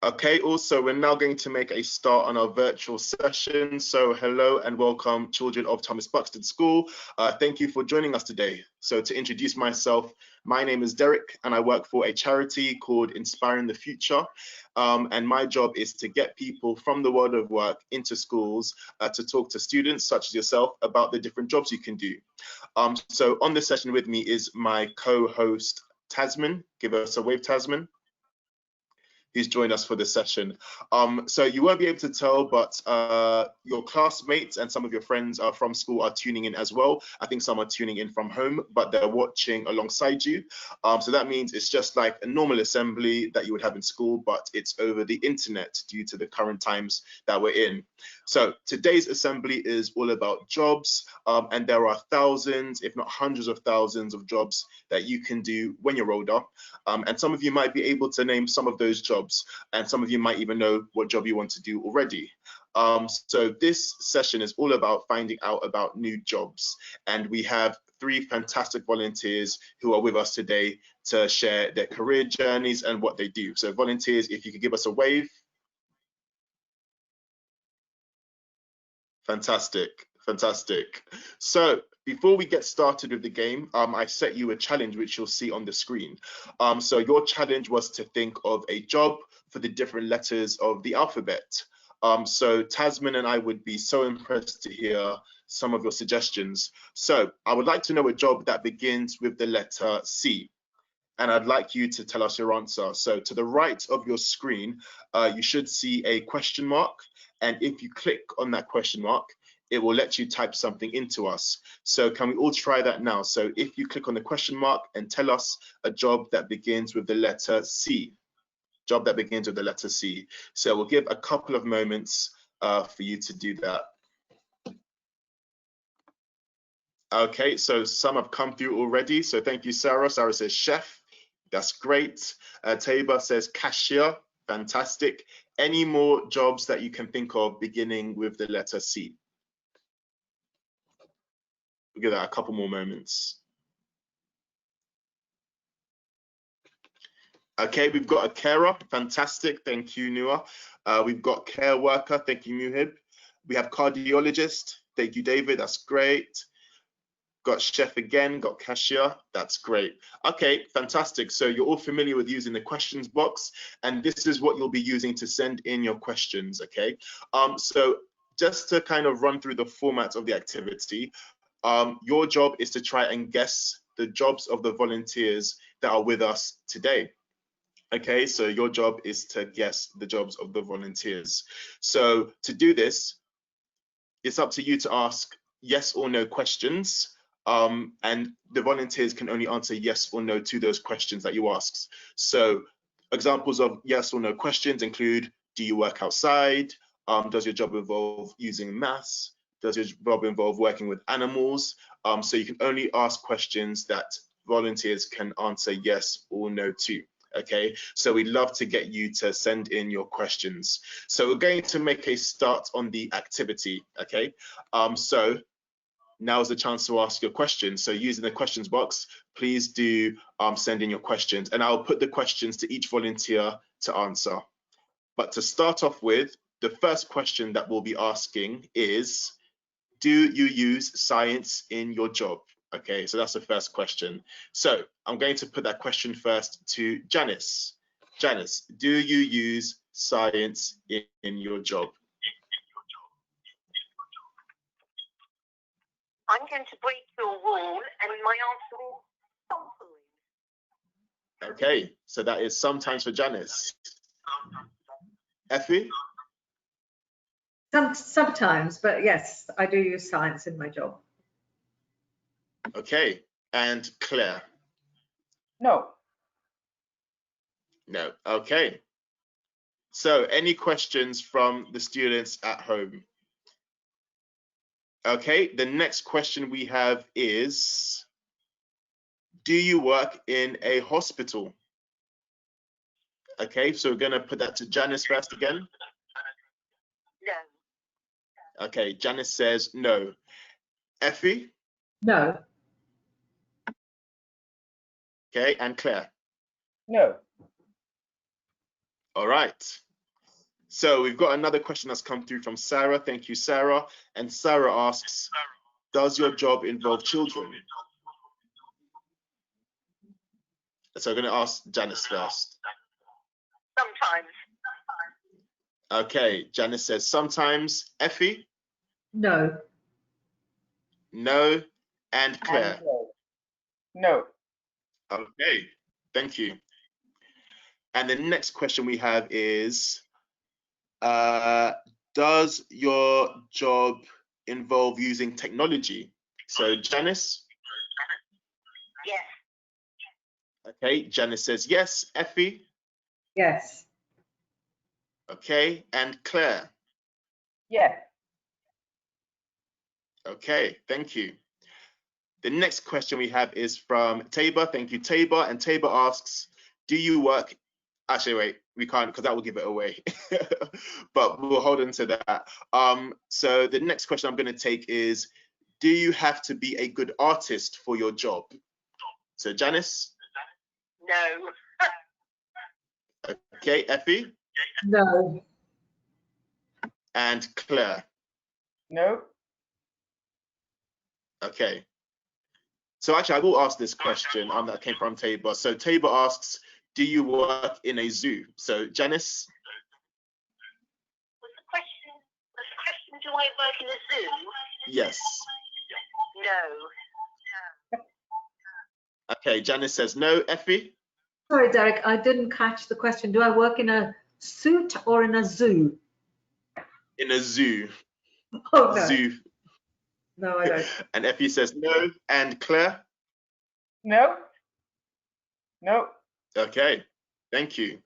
Okay, also, we're now going to make a start on our virtual session. So hello and welcome, children of Thomas Buxton School. Thank you for joining us today. So to introduce myself, my name is Derek and I work for a charity called Inspiring the Future. And my job is to get people from the world of work into schools to talk to students such as yourself about the different jobs you can do. So on this session with me is my co-host, Tasman. Give us a wave, Tasman. Who's joined us for this session. So you won't be able to tell, but your classmates and some of your friends from school are tuning in as well. I think some are tuning in from home, but they're watching alongside you. So that means it's just like a normal assembly that you would have in school, but it's over the internet due to the current times that we're in. So today's assembly is all about jobs, and there are thousands, if not hundreds of thousands of jobs that you can do when you're older. And some of you might be able to name some of those jobs, and some of you might even know what job you want to do already. So this session is all about finding out about new jobs, and we have 3 fantastic volunteers who are with us today to share their career journeys and what they do. So volunteers, if you could give us a wave. Fantastic, fantastic. So before we get started with the game, I set you a challenge which you'll see on the screen. So your challenge was to think of a job for the different letters of the alphabet. So Tasman and I would be so impressed to hear some of your suggestions. So I would like to know a job that begins with the letter C. And I'd like you to tell us your answer. So to the right of your screen, you should see a question mark. And if you click on that question mark, it will let you type something into us. So can we all try that now? So if you click on the question mark and tell us a job that begins with the letter C. Job that begins with the letter C. So we'll give a couple of moments for you to do that. Okay, so some have come through already. So thank you, Sarah. Sarah says chef. That's great. Taba says cashier. Fantastic. Any more jobs that you can think of beginning with the letter C? We'll give that a couple more moments. Okay, we've got a carer. Fantastic. Thank you, Nua. We've got care worker. Thank you, Muhib. We have cardiologist. Thank you, David. That's great. Got chef again, got cashier. That's great. Okay, fantastic. So you're all familiar with using the questions box, and this is what you'll be using to send in your questions, okay? So just to kind of run through the format of the activity, your job is to try and guess the jobs of the volunteers that are with us today. Okay, so your job is to guess the jobs of the volunteers. So to do this, it's up to you to ask yes or no questions. And the volunteers can only answer yes or no to those questions that you ask. So examples of yes or no questions include, do you work outside? Does your job involve using maths? Does your job involve working with animals? So you can only ask questions that volunteers can answer yes or no to. Okay, so we'd love to get you to send in your questions. So we're going to make a start on the activity, okay? So now's the chance to ask your questions. So using the questions box, please do send in your questions, and I'll put the questions to each volunteer to answer. But to start off with, the first question that we'll be asking is, do you use science in your job? Okay, so that's the first question. So I'm going to put that question first to Janice. Janice, do you use science in your job? I'm going to break your rule, and my answer is sometimes. Okay, so that is sometimes for Janice. Effie? Sometimes, but yes, I do use science in my job. Okay, and Claire? No. No, okay. So any questions from the students at home? Okay, the next question we have is, do you work in a hospital? Okay, so we're gonna put that to Janice first again. No. Okay, Janice says no. Effie? No. Okay, and Claire? No. All right, So we've got another question that's come through from Sarah. Thank you, Sarah. And Sarah asks, does your job involve children? So I'm going to ask Janice first. Sometimes. Okay, Janice says sometimes. Effie? No. No. And Claire? And no. Okay, thank you. And the next question we have is, does your job involve using technology? So Janice? Yes. Okay, Janice says yes. Effie? Yes. Okay, and Claire? Yes. Okay, thank you. The next question we have is from Tabor. Thank you, Tabor. And Tabor asks, do you work? Actually, wait, we can't because that will give it away. But we'll hold on to that. So the next question I'm going to take is, do you have to be a good artist for your job? So Janice? No. Okay, Effie? No. And Claire? No. Okay. So actually, I will ask this question that came from Tabor. So Tabor asks, do you work in a zoo? So Janice? Was the question, do I work in a zoo? Yes. No. Okay, Janice says no. Effie? Sorry, Derek, I didn't catch the question. Do I work in a suit or in a zoo? In a zoo. Oh, no. Zoo. No, I don't. And Effie says no. And Claire? No. No. Okay, thank you.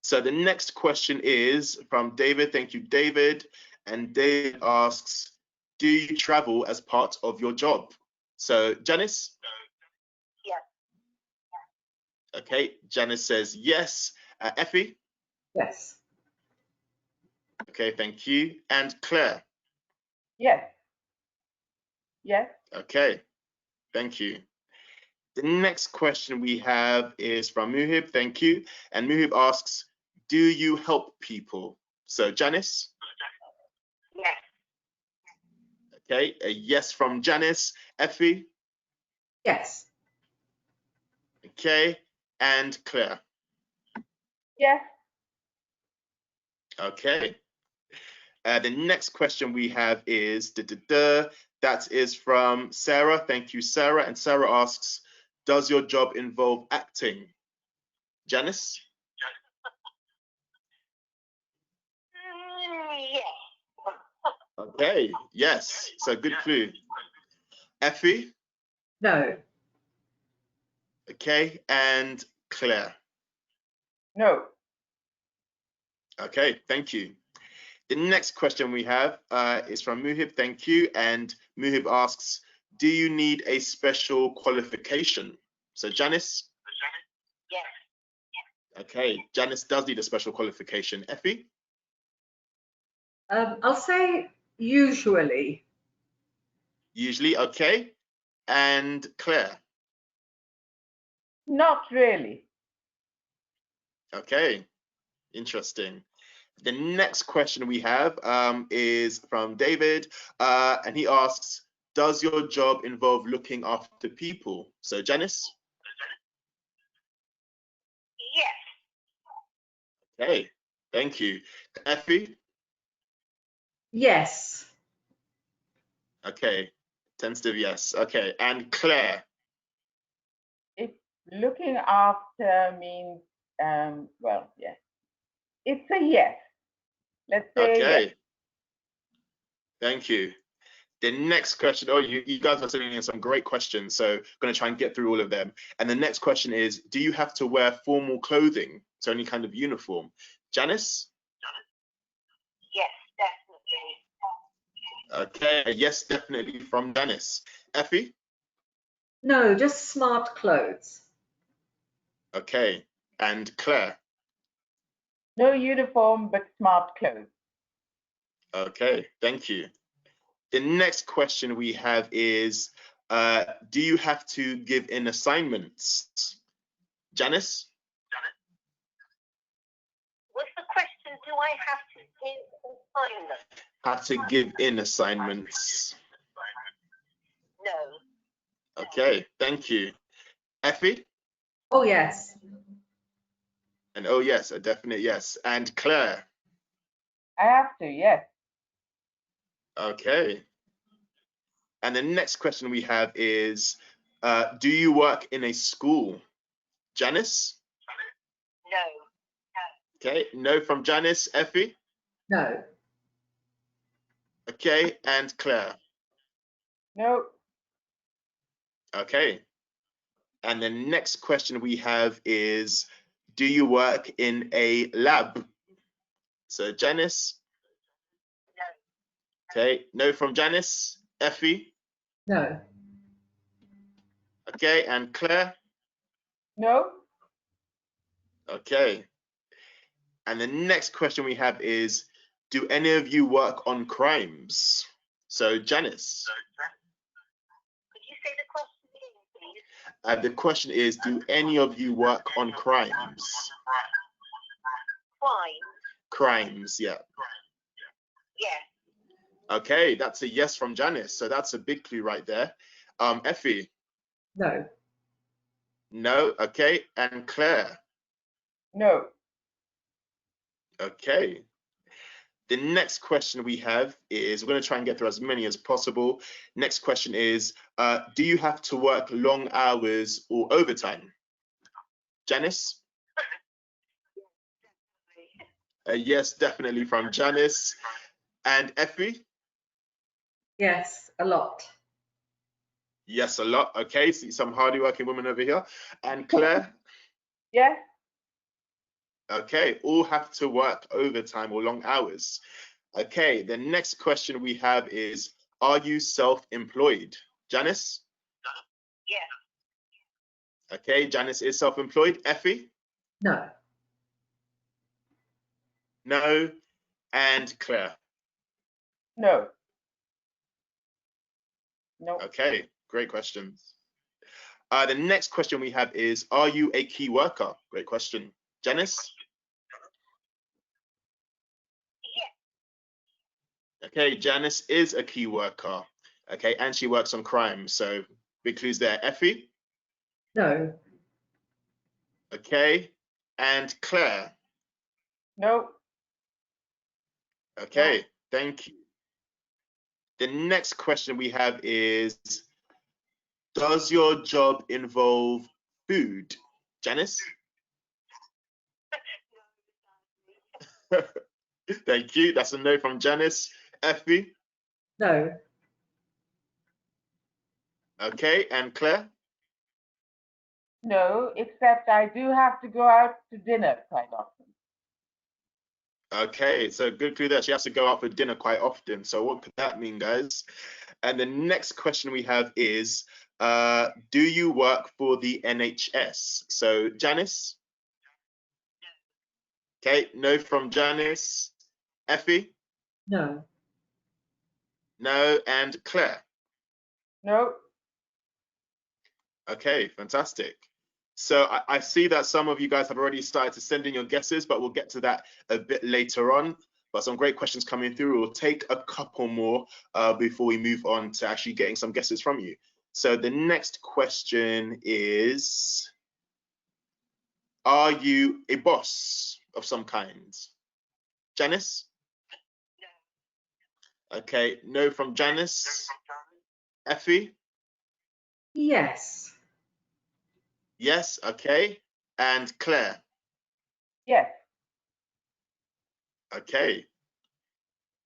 So the next question is from David. Thank you, David. And David asks, do you travel as part of your job? So Janice? Yes. Okay, Janice says yes. Effie? Yes. Okay, thank you. And Claire? Yes. Yes. Okay, thank you. The next question we have is from Muhib. Thank you. And Muhib asks, do you help people? So Janice? Yes. Okay, a yes from Janice. Effie? Yes. Okay, and Claire? Yes. Okay. The next question we have is that is from Sarah. Thank you, Sarah. And Sarah asks, does your job involve acting? Janice? Yes. Okay, yes. So good clue. Effie? No. Okay, and Claire? No. Okay, thank you. The next question we have is from Muhib. Thank you. And Muhib asks, do you need a special qualification? So Janice? Yes. Okay, Janice does need a special qualification. Effie? I'll say usually. Usually, okay. And Claire? Not really. Okay, interesting. The next question we have is from David, and he asks, does your job involve looking after people? So Janice? Yes. Okay, thank you. Effie? Yes. Okay, tentative yes. Okay, and Claire? If looking after means, well, yes. It's a yes. Let's say Okay, yes. thank you. The next question, oh, you guys are sending in some great questions, so I'm going to try and get through all of them. And the next question is, do you have to wear formal clothing? So any kind of uniform? Janice? Yes, definitely. Okay, yes, definitely from Janice. Effie? No, just smart clothes. Okay, and Claire? No uniform, but smart clothes. Okay, thank you. The next question we have is, do you have to give in assignments? Janice? Was the question do I have to give assignments? Have to give in assignments. No. Okay, thank you. Effie? Oh, yes. And oh yes, a definite yes. And Claire? I have to, yes. Okay. And the next question we have is, do you work in a school? Janice? No. Okay, no from Janice. Effie? No. Okay, and Claire? No. Okay. And the next question we have is, do you work in a lab? So Janice? No. Okay, no from Janice. Effie? No. Okay, and Claire? No. Okay. And the next question we have is, do any of you work on crimes? So Janice? Could you say the question again, please? The question is, do any of you work on crimes? Crime? Crimes, yeah. Yes. Okay, that's a yes from Janice. So that's a big clue right there. Effie? No. No. Okay, and Claire? No. Okay. The next question we have is, we're going to try and get through as many as possible. Next question is, do you have to work long hours or overtime? Janice? Yes, definitely from Janice. And Effie? Yes, a lot. Yes, a lot. Okay, see some hardy working women over here. And Claire? Yes. Okay, all have to work overtime or long hours. Okay, the next question we have is, are you self-employed? Janice? Yes. Okay, Janice is self-employed. Effie? No. No. And Claire? No. No. Okay, great questions. The next question we have is, are you a key worker? Great question. Janice? Yes. Okay, Janice is a key worker. Okay, and she works on crime. So big clues there. Effie? No. Okay, and Claire? No. Okay, thank you. The next question we have is, does your job involve food? Janice? Thank you. That's a no from Janice. Effie? No. Okay, and Claire? No, except I do have to go out to dinner quite often. Okay, so good clue there. She has to go out for dinner quite often. So what could that mean, guys? And the next question we have is, do you work for the NHS? So Janice? Okay, no from Janice. Effie? No. No, and Claire? No. Okay, fantastic. So I see that some of you guys have already started to send in your guesses, but we'll get to that a bit later on. But some great questions coming through. We'll take a couple more before we move on to actually getting some guesses from you. So the next question is, are you a boss of some kind? Janice? Okay, no from Janice. Effie? Yes. Yes, okay. And Claire? Yes. Okay.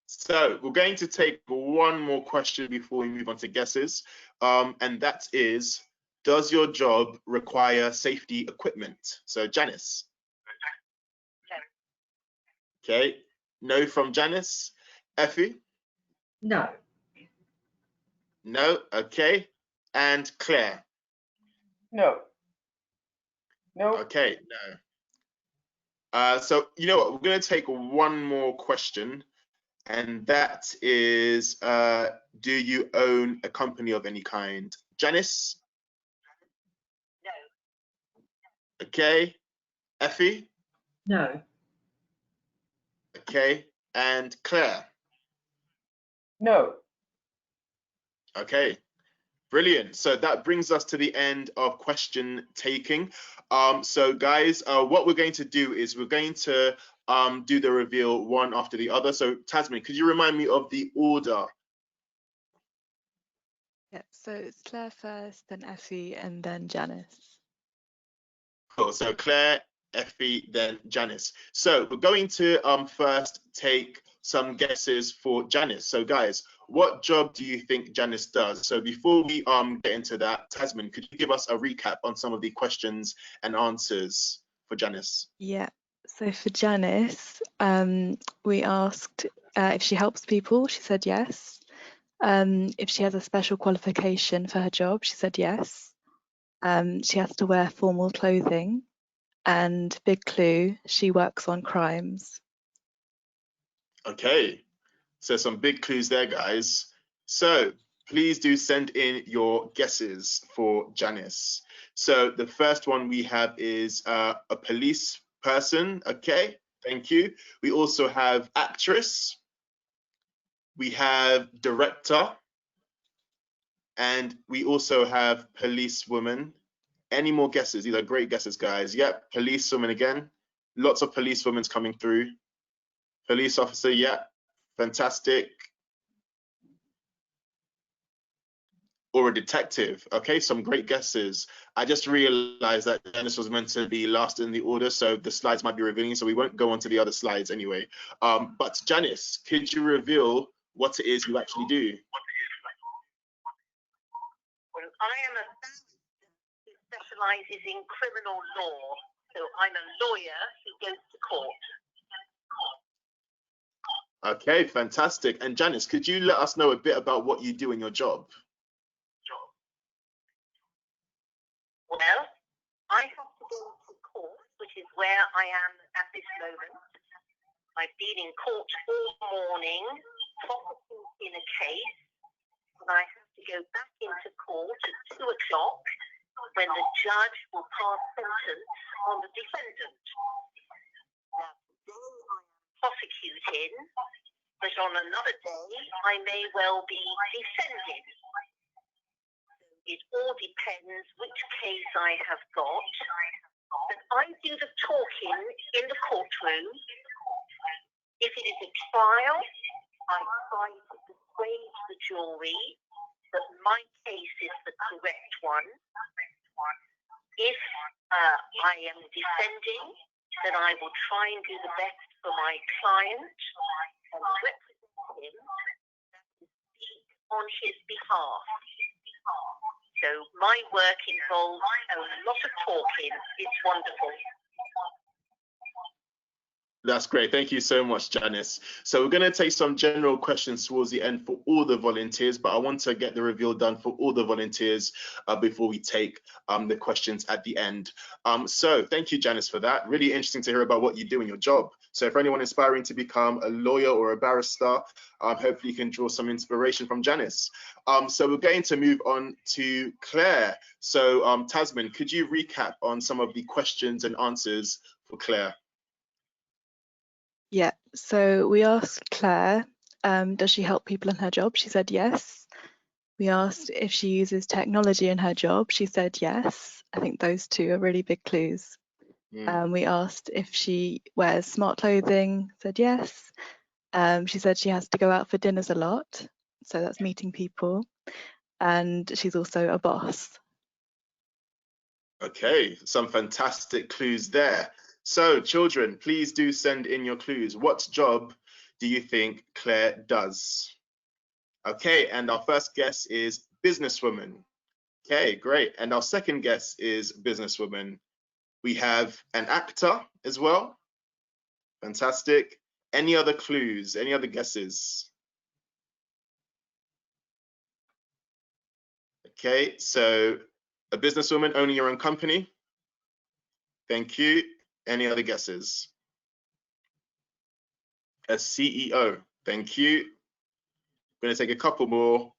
So we're going to take one more question before we move on to guesses. And that is, does your job require safety equipment? So Janice? Okay, no from Janice. Effie? No. No, okay. And Claire? No. No. Okay, no. So you know what, we're going to take one more question, and that is, do you own a company of any kind? Janice? No. Okay. Effie? No. Okay, and Claire. No. Okay, brilliant. So that brings us to the end of question taking. So guys, what we're going to do is we're going to do the reveal one after the other. So Tasmin, could you remind me of the order? Yeah, so it's Claire first, then Effie, and then Janice. Cool. So Claire, Effie, then Janice. So we're going to first take some guesses for Janice. So guys, what job do you think Janice does? So before we get into that, Tasmin, could you give us a recap on some of the questions and answers for Janice? Yeah, so for Janice, we asked if she helps people, she said yes. If she has a special qualification for her job, she said yes. She has to wear formal clothing, and big clue, she works on crimes. Okay, so some big clues there, guys. So please do send in your guesses for Janice. So the first one we have is a police person. Okay, thank you. We also have actress. We have director. And we also have policewoman. Any more guesses? These are great guesses, guys. Yep, policewoman again. Lots of policewomen's coming through. Police officer, yeah, fantastic. Or a detective. Okay, some great guesses. I just realized that Janice was meant to be last in the order, so the slides might be revealing, so we won't go on to the other slides anyway. But Janice, could you reveal what it is you actually do? Well, I am a barrister who specialises in criminal law. So I'm a lawyer who goes to court. Okay, fantastic. And Janice, could you let us know a bit about what you do in your job? Well, I have to go to court, which is where I am at this moment. I've been in court all morning, prosecuting a case, and I have to go back into court at 2 o'clock when the judge will pass sentence on the defendant. Now, today I am prosecuting, but on another day I may well be defending. It all depends which case I have got. But I do the talking in the courtroom. If it is a trial, I try to persuade the jury that my case is the correct one. If I am defending, then I will try and do the best for my client and represent him, that is, speak on his behalf. So my work involves a lot of talking. It's wonderful. That's great. Thank you so much, Janice. So we're going to take some general questions towards the end for all the volunteers, but I want to get the reveal done for all the volunteers before we take the questions at the end. So thank you, Janice, for that. Really interesting to hear about what you do in your job. So for anyone aspiring to become a lawyer or a barrister, hopefully you can draw some inspiration from Janice. So we're going to move on to Claire. So Tasmin, could you recap on some of the questions and answers for Claire? Yeah, so we asked Claire, does she help people in her job? She said yes. We asked if she uses technology in her job. She said yes. I think those two are really big clues. We asked if she wears smart clothing. Said yes. She said she has to go out for dinners a lot. So that's meeting people. And she's also a boss. Okay, some fantastic clues there. So children, please do send in your clues. What job do you think Claire does? Okay, and our first guess is businesswoman. Okay, great. And our second guess is businesswoman. We have an actor as well. Fantastic. Any other clues? Any other guesses? Okay, so a businesswoman owning your own company. Thank you. Any other guesses? A CEO. Thank you. I'm going to take a couple more.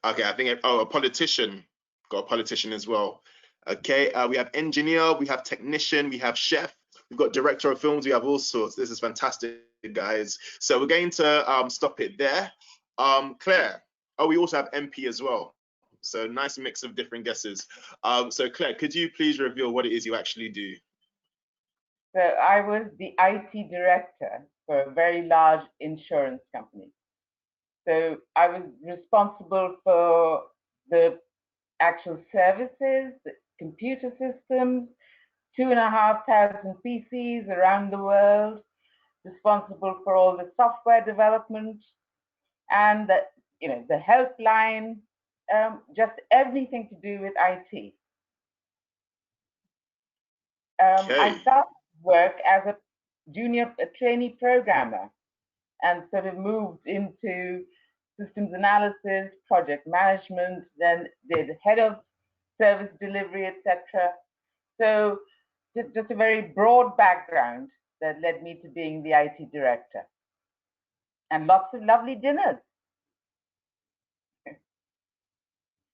Okay, I think, oh, a politician. Got a politician as well. Okay, we have engineer, we have technician, we have chef, we've got director of films, we have all sorts. This is fantastic, guys. So we're going to stop it there. Claire, oh, we also have MP as well. So nice mix of different guesses. So Claire, could you please reveal what it is you actually do? So I was the IT director for a very large insurance company. So I was responsible for the actual services, the computer systems, 2,500 PCs around the world, responsible for all the software development and the helpline, just everything to do with IT. Okay. I started work as a trainee programmer and sort of moved into systems analysis, project management, then did head of service delivery, etc. So just a very broad background that led me to being the IT director. And lots of lovely dinners.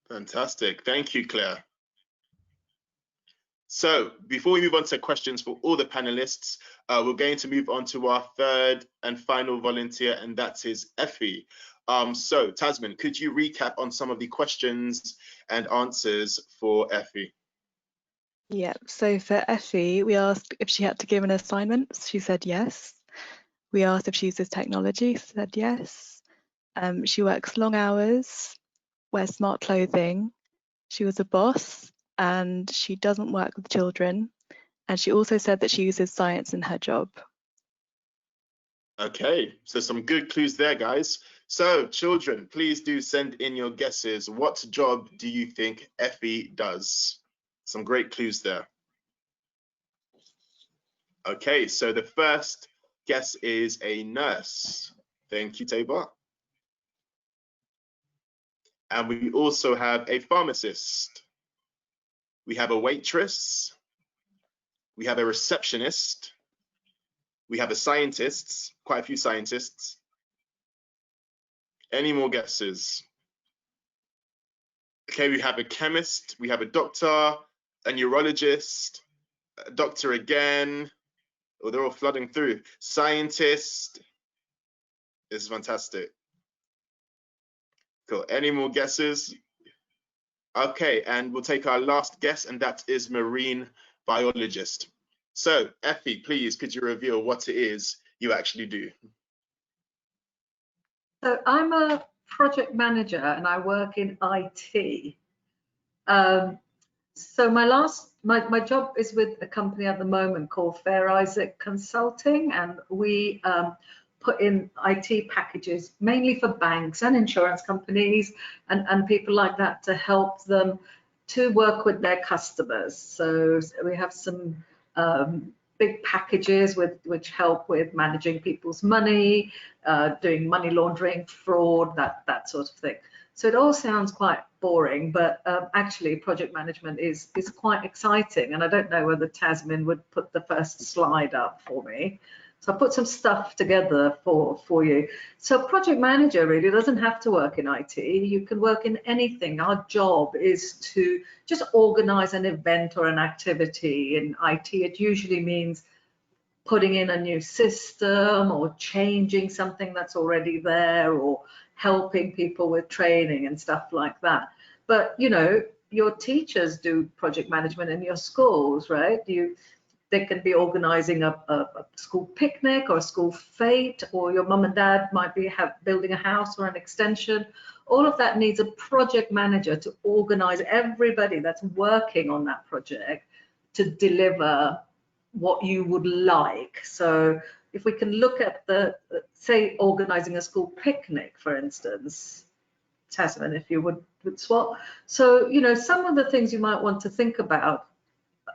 Fantastic. Thank you, Claire. So before we move on to questions for all the panelists, we're going to move on to our third and final volunteer, and that is Effie. So Tasman, could you recap on some of the questions and answers for Effie? Yeah, so for Effie, we asked if she had to give an assignment. She said yes. We asked if she uses technology. She said yes. She works long hours, wears smart clothing. She was a boss, and she doesn't work with children. And she also said that she uses science in her job. Okay, so some good clues there, guys. So children, please do send in your guesses. What job do you think Effie does? Some great clues there. Okay, so the first guess is a nurse. Thank you, Tabor. And we also have a pharmacist. We have a waitress. We have a receptionist. We have a scientist, quite a few scientists. Any more guesses? Okay, we have a chemist. We have a doctor, a neurologist, a doctor again. Oh, they're all flooding through. Scientist. This is fantastic. Cool. Any more guesses? Okay, and we'll take our last guess, and that is marine biologist. So, Effie, please, could you reveal what it is you actually do? So I'm a project manager and I work in IT. So my job is with a company at the moment called Fair Isaac Consulting, and we put in IT packages mainly for banks and insurance companies and people like that to help them to work with their customers. So we have some big packages which help with managing people's money, doing money laundering, fraud, that sort of thing. So it all sounds quite boring, but actually project management is quite exciting. And I don't know whether Tasmin would put the first slide up for me. So I put some stuff together for you. So project manager really doesn't have to work in IT. You can work in anything. Our job is to just organize an event or an activity in IT. It usually means putting in a new system or changing something that's already there or helping people with training and stuff like that. But you know, your teachers do project management in your schools, right? They can be organizing a school picnic or a school fete, or your mum and dad might be building a house or an extension. All of that needs a project manager to organize everybody that's working on that project to deliver what you would like. So if we can look at say organizing a school picnic, for instance, Tasman, if you would swap. So, you know, some of the things you might want to think about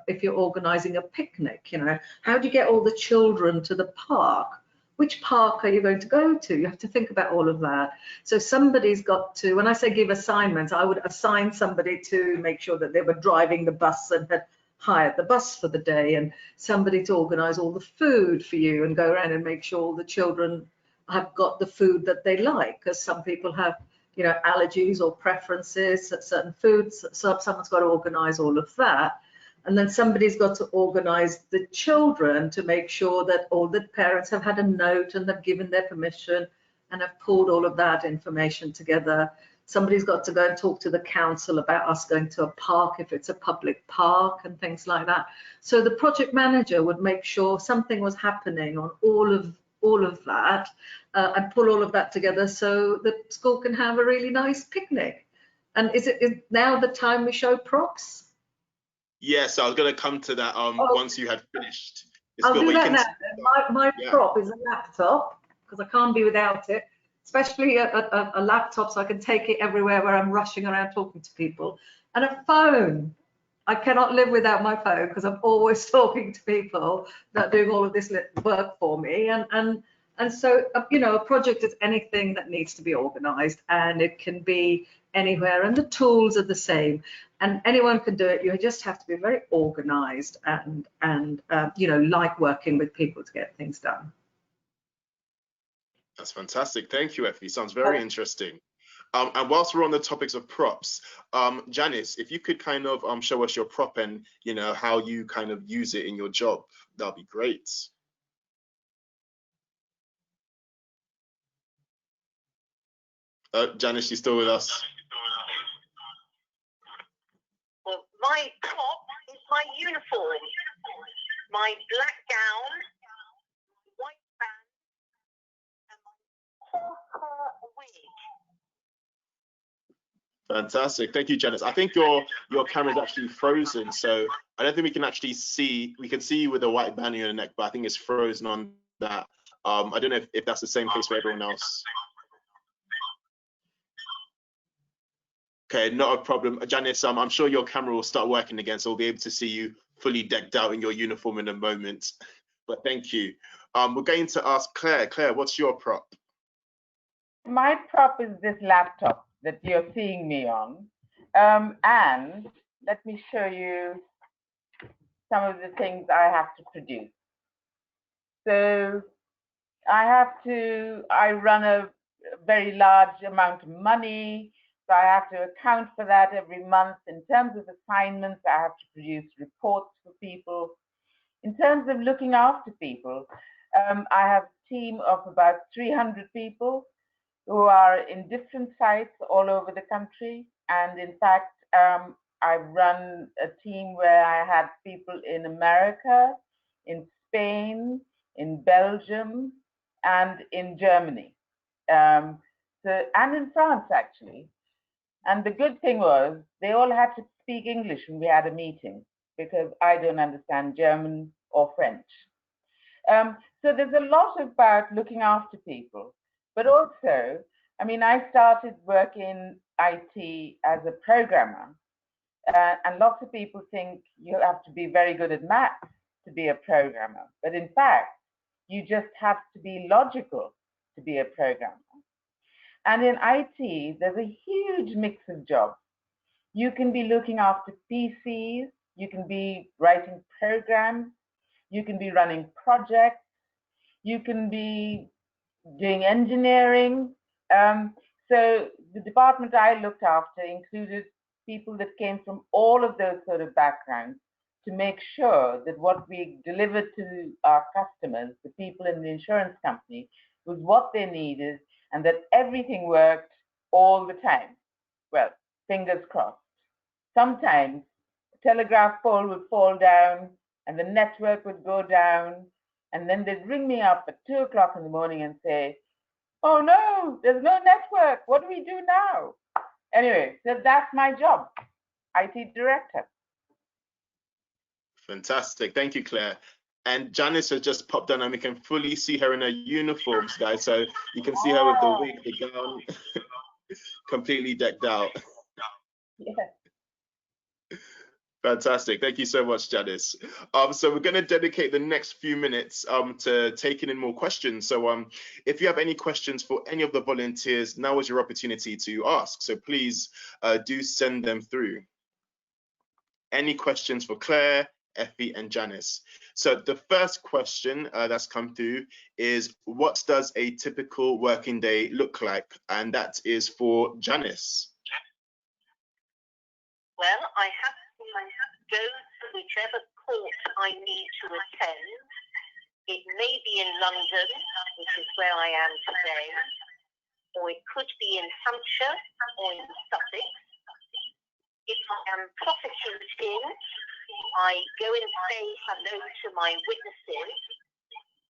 if you're organizing a picnic, you know, how do you get all the children to the park? Which park are you going to go to? You have to think about all of that. So somebody's got to, when I say give assignments, I would assign somebody to make sure that they were driving the bus and had hired the bus for the day, and somebody to organize all the food for you and go around and make sure all the children have got the food that they like, because some people have you know, allergies or preferences, certain foods. So someone's got to organise all of that. And then somebody's got to organise the children to make sure that all the parents have had a note and they've given their permission and have pulled all of that information together. Somebody's got to go and talk to the council about us going to a park if it's a public park and things like that. So the project manager would make sure something was happening on all of that and pull all of that together so the school can have a really nice picnic. And is now the time we show props? Yes, I was going to come to that once you had finished. I'll do that now. My prop is a laptop, because I can't be without it, especially a laptop so I can take it everywhere where I'm rushing around talking to people. And a phone. I cannot live without my phone because I'm always talking to people that are doing all of this work for me. And so, you know, a project is anything that needs to be organised, and it can be anywhere, and the tools are the same, and anyone can do it. You just have to be very organised and you know, like working with people to get things done. That's fantastic. Thank you, Effie. Sounds very interesting. And whilst we're on the topics of props, Janice, if you could kind of show us your prop and, you know, how you kind of use it in your job, that'd be great. Janice, you still with us? Well, my prop is my uniform, my black gown, white band, and my horsehair wig. Fantastic. Thank you, Janice. I think your camera is actually frozen, so I don't think we can actually see. We can see you with a white band on your neck, but I think it's frozen on that. I don't know if that's the same case for everyone else. Okay, not a problem. Janice, I'm sure your camera will start working again, so we'll be able to see you fully decked out in your uniform in a moment. But thank you. We're going to ask Claire. Claire, what's your prop? My prop is this laptop that you're seeing me on. And let me show you some of the things I have to produce. So I run a very large amount of money. So I have to account for that every month. In terms of assignments, I have to produce reports for people. In terms of looking after people, I have a team of about 300 people who are in different sites all over the country. And in fact, I've run a team where I had people in America, in Spain, in Belgium, and in Germany, and in France, actually. And the good thing was they all had to speak English when we had a meeting, because I don't understand German or French. So there's a lot about looking after people, but also, I mean, I started working in IT as a programmer, and lots of people think you have to be very good at maths to be a programmer, but in fact, you just have to be logical to be a programmer. And in IT, there's a huge mix of jobs. You can be looking after PCs, you can be writing programs, you can be running projects, you can be doing engineering. So the department I looked after included people that came from all of those sort of backgrounds to make sure that what we delivered to our customers, the people in the insurance company, was what they needed and that everything worked all the time. Well, fingers crossed. Sometimes a telegraph pole would fall down and the network would go down, and then they'd ring me up at 2 o'clock in the morning and say, oh no, there's no network. What do we do now? Anyway, so that's my job, IT director. Fantastic. Thank you, Claire. And Janice has just popped down and we can fully see her in her uniforms, guys. So you can see her with the wig, the gown, completely decked out. Yeah. Fantastic. Thank you so much, Janice. So we're going to dedicate the next few minutes to taking in more questions. So if you have any questions for any of the volunteers, now is your opportunity to ask. So please do send them through. Any questions for Claire? Effie and Janice. So the first question that's come through is, what does a typical working day look like? And that is for Janice. Well, I have to go to whichever court I need to attend. It may be in London, which is where I am today, or it could be in Hampshire or in Sussex. If I am prosecuting, I go and say hello to my witnesses.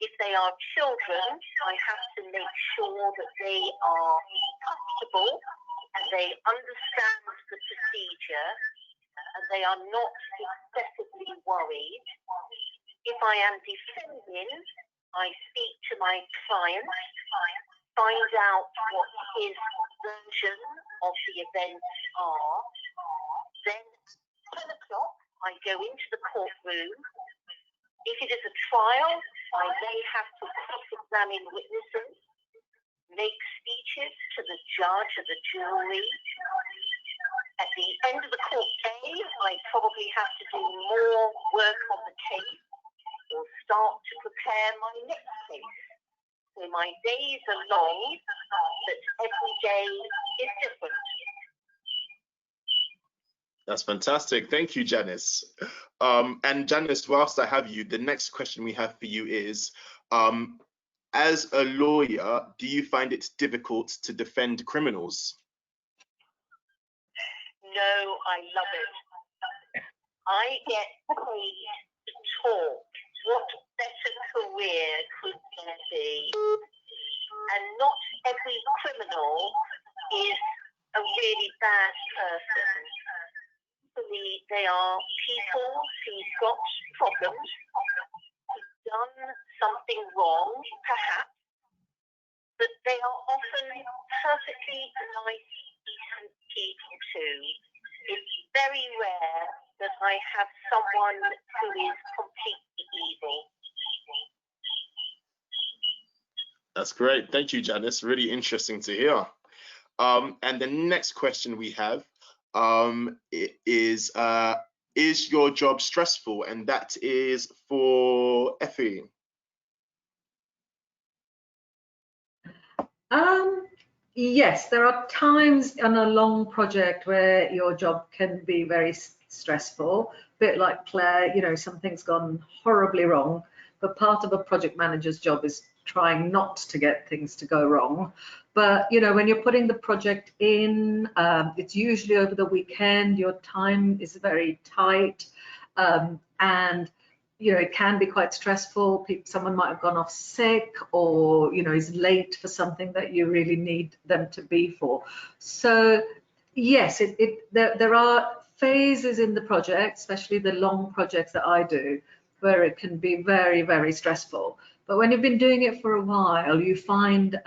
If they are children, I have to make sure that they are comfortable and they understand the procedure and they are not excessively worried. If I am defending, I speak to my client, find out what his version of the events are. Then at 10 o'clock, I go into the courtroom. If it is a trial, I may have to cross-examine witnesses, make speeches to the judge and the jury. At the end of the court day, I probably have to do more work on the case or start to prepare my next case. So my days are long, but every day is different. That's fantastic. Thank you, Janice. And Janice, whilst I have you, the next question we have for you is, as a lawyer, do you find it difficult to defend criminals? No, I love it. I get paid to talk. What better career could there be? And not every criminal is a really bad person. They are people who've got problems, who've done something wrong, perhaps, but they are often perfectly nice, decent people too. It's very rare that I have someone who is completely evil. That's great. Thank you, Janice. Really interesting to hear. And the next question we have is your job stressful? And that is for Effie. Yes, there are times on a long project where your job can be very stressful, a bit like Claire, you know, something's gone horribly wrong, but part of a project manager's job is trying not to get things to go wrong. But, you know, when you're putting the project in, it's usually over the weekend, your time is very tight, and you know, it can be quite stressful. Someone might have gone off sick, or, you know, is late for something that you really need them to be for. So yes, there are phases in the project, especially the long projects that I do, where it can be very, very stressful. But when you've been doing it for a while, you find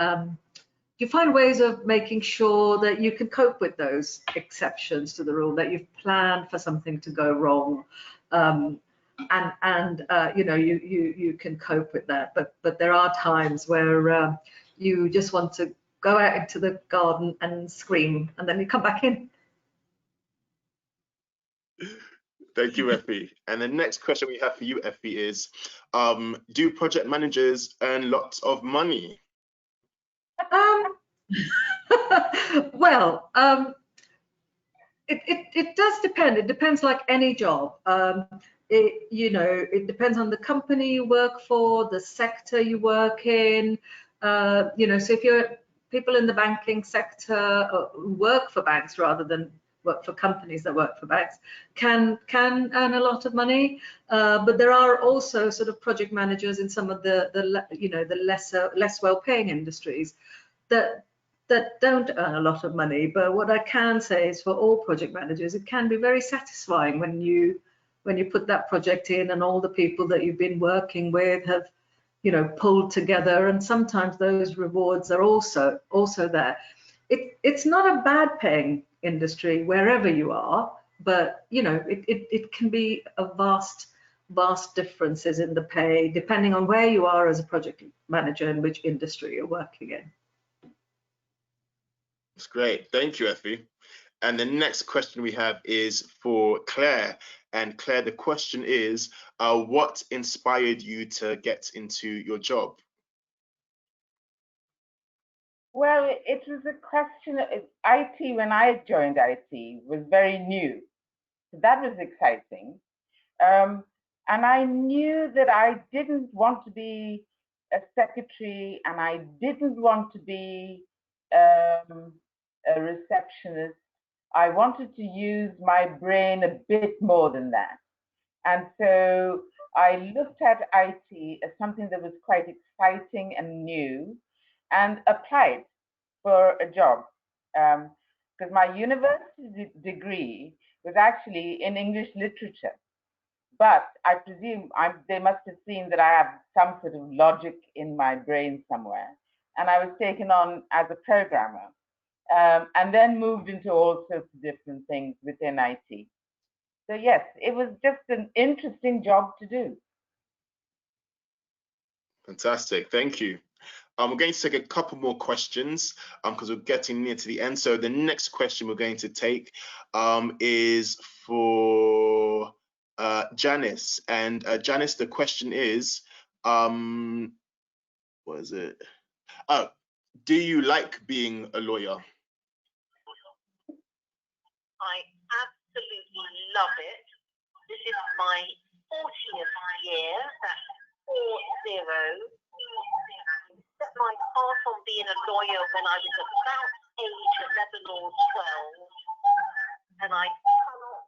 ways of making sure that you can cope with those exceptions to the rule, that you've planned for something to go wrong. And you know, you can cope with that, but there are times where you just want to go out into the garden and scream, and then you come back in. Thank you, Effie. And the next question we have for you, Effie, is, do project managers earn lots of money? Well, it does depend. It depends, like any job. You know, it depends on the company you work for, the sector you work in. You know, so if you're people in the banking sector who work for banks rather than work for companies that work for banks, can earn a lot of money. But there are also sort of project managers in some of the you know, the less well-paying industries that don't earn a lot of money. But what I can say is, for all project managers, it can be very satisfying when you put that project in and all the people that you've been working with have, you know, pulled together, and sometimes those rewards are also there. It's not a bad paying industry wherever you are, but you know, it can be a vast differences in the pay depending on where you are as a project manager and which industry you're working in. That's great. Thank you, Effie. And the next question we have is for Claire. And Claire, the question is, what inspired you to get into your job? Well, it was a question of IT. When I joined IT, was very new. So that was exciting. And I knew that I didn't want to be a secretary, and I didn't want to be a receptionist. I wanted to use my brain a bit more than that. And so I looked at IT as something that was quite exciting and new, and applied for a job. Because my university degree was actually in English literature. But I presume they must have seen that I have some sort of logic in my brain somewhere. And I was taken on as a programmer, and then moved into all sorts of different things within IT. So yes, it was just an interesting job to do. Fantastic, thank you. We're going to take a couple more questions because we're getting near to the end. So the next question we're going to take is for Janice. And Janice, the question is, what is it? Oh, do you like being a lawyer? I absolutely love it. This is my 40th year, that's 40. Set my heart on being a lawyer when I was about age 11 or 12, and I cannot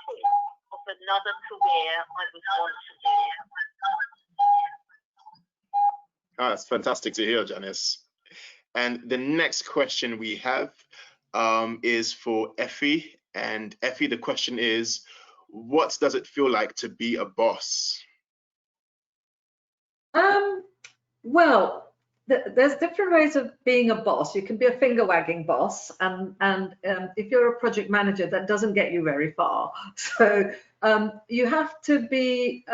think of another career I would want to do. Oh, that's fantastic to hear, Janice. And the next question we have is for Effie. And Effie, the question is, what does it feel like to be a boss? Well, there's different ways of being a boss. You can be a finger-wagging boss, and if you're a project manager, that doesn't get you very far. So you have to be.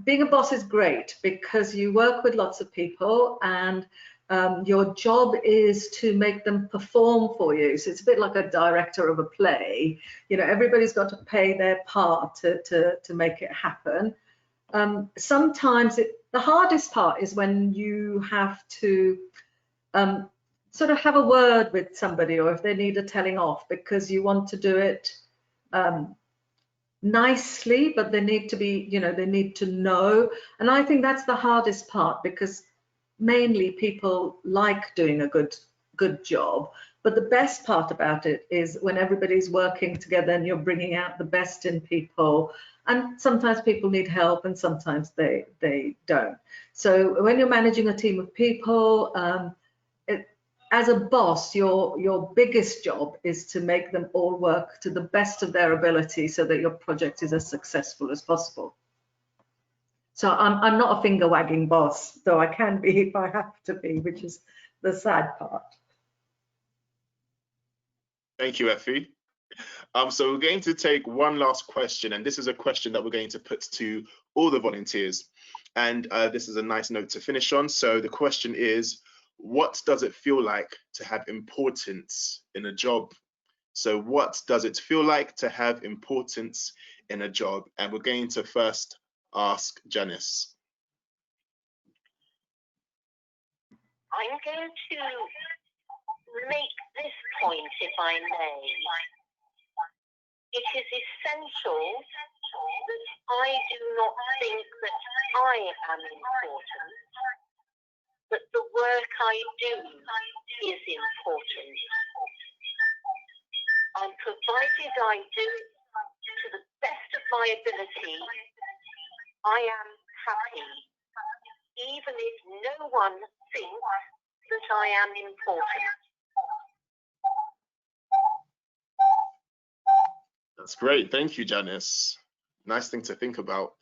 Being a boss is great because you work with lots of people, and your job is to make them perform for you. So it's a bit like a director of a play. You know, everybody's got to play their part to make it happen. Sometimes the hardest part is when you have to sort of have a word with somebody, or if they need a telling off, because you want to do it nicely, but they need to be, you know, they need to know. And I think that's the hardest part, because mainly people like doing a good job. But the best part about it is when everybody's working together and you're bringing out the best in people. And sometimes people need help and sometimes they don't. So when you're managing a team of people, as a boss, your biggest job is to make them all work to the best of their ability so that your project is as successful as possible. So I'm not a finger-wagging boss, though I can be if I have to be, which is the sad part. Thank you, Effie. So we're going to take one last question, and this is a question that we're going to put to all the volunteers. And this is a nice note to finish on. So the question is, what does it feel like to have importance in a job? So what does it feel like to have importance in a job? And we're going to first ask Janice. I'm going to make this point, if I may. It is essential that I do not think that I am important, but the work I do is important. And provided I do it to the best of my ability, I am happy, even if no one thinks that I am important. That's great. Thank you, Janice. Nice thing to think about.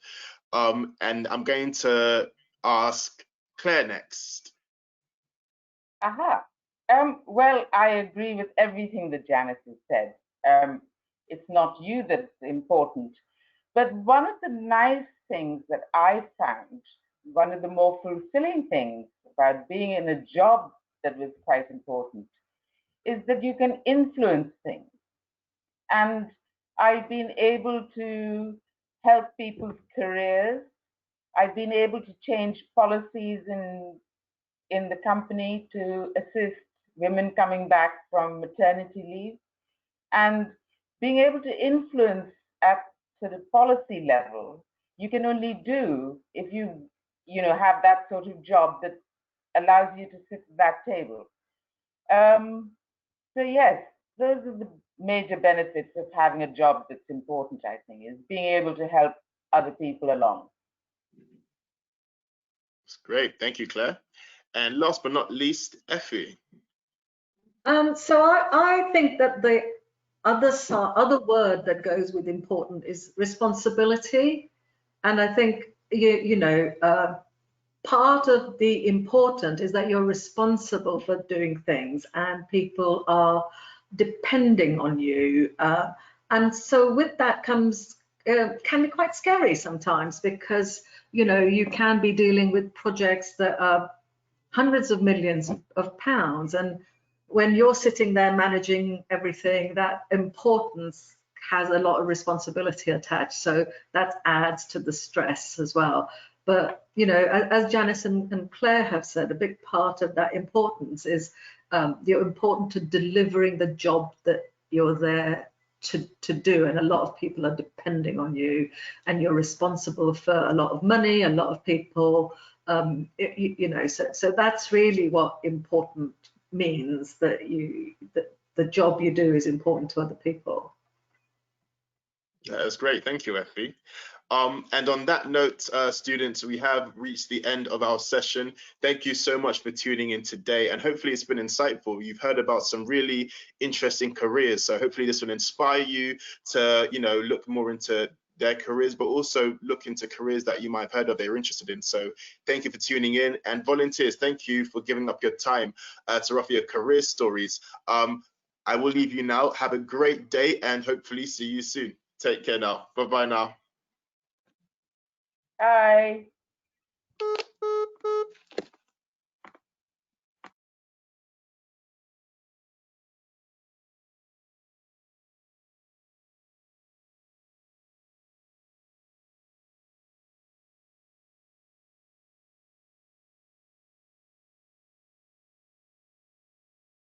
And I'm going to ask Claire next. Well, I agree with everything that Janice has said. It's not you that's important. But one of the nice things that I found, one of the more fulfilling things about being in a job that was quite important, is that you can influence things. And I've been able to help people's careers. I've been able to change policies in the company to assist women coming back from maternity leave, and being able to influence at sort of policy level. You can only do if you know have that sort of job that allows you to sit at that table. So yes, those are the major benefits of having a job that's important, I think, is being able to help other people along. That's great. Thank you, Claire. And last but not least, Effie. So I think that the other word that goes with important is responsibility. And I think, part of the important is that you're responsible for doing things and people are depending on you. And so with that comes, can be quite scary sometimes because, you can be dealing with projects that are hundreds of millions of pounds. And when you're sitting there managing everything, that importance has a lot of responsibility attached. So that adds to the stress as well. But, as Janice and Claire have said, a big part of that importance is you're important to delivering the job that you're there to do. And a lot of people are depending on you and you're responsible for a lot of money, a lot of people, so that's really what important means, that the job you do is important to other people. That's great. Thank you, Effie. And on that note, students, we have reached the end of our session. Thank you so much for tuning in today, and hopefully it's been insightful. You've heard about some really interesting careers, so hopefully this will inspire you to, look more into their careers, but also look into careers that you might have heard of they're interested in. So thank you for tuning in, and volunteers, thank you for giving up your time to offer your career stories. I will leave you now. Have a great day and hopefully see you soon. Take care now. Bye-bye now. Bye.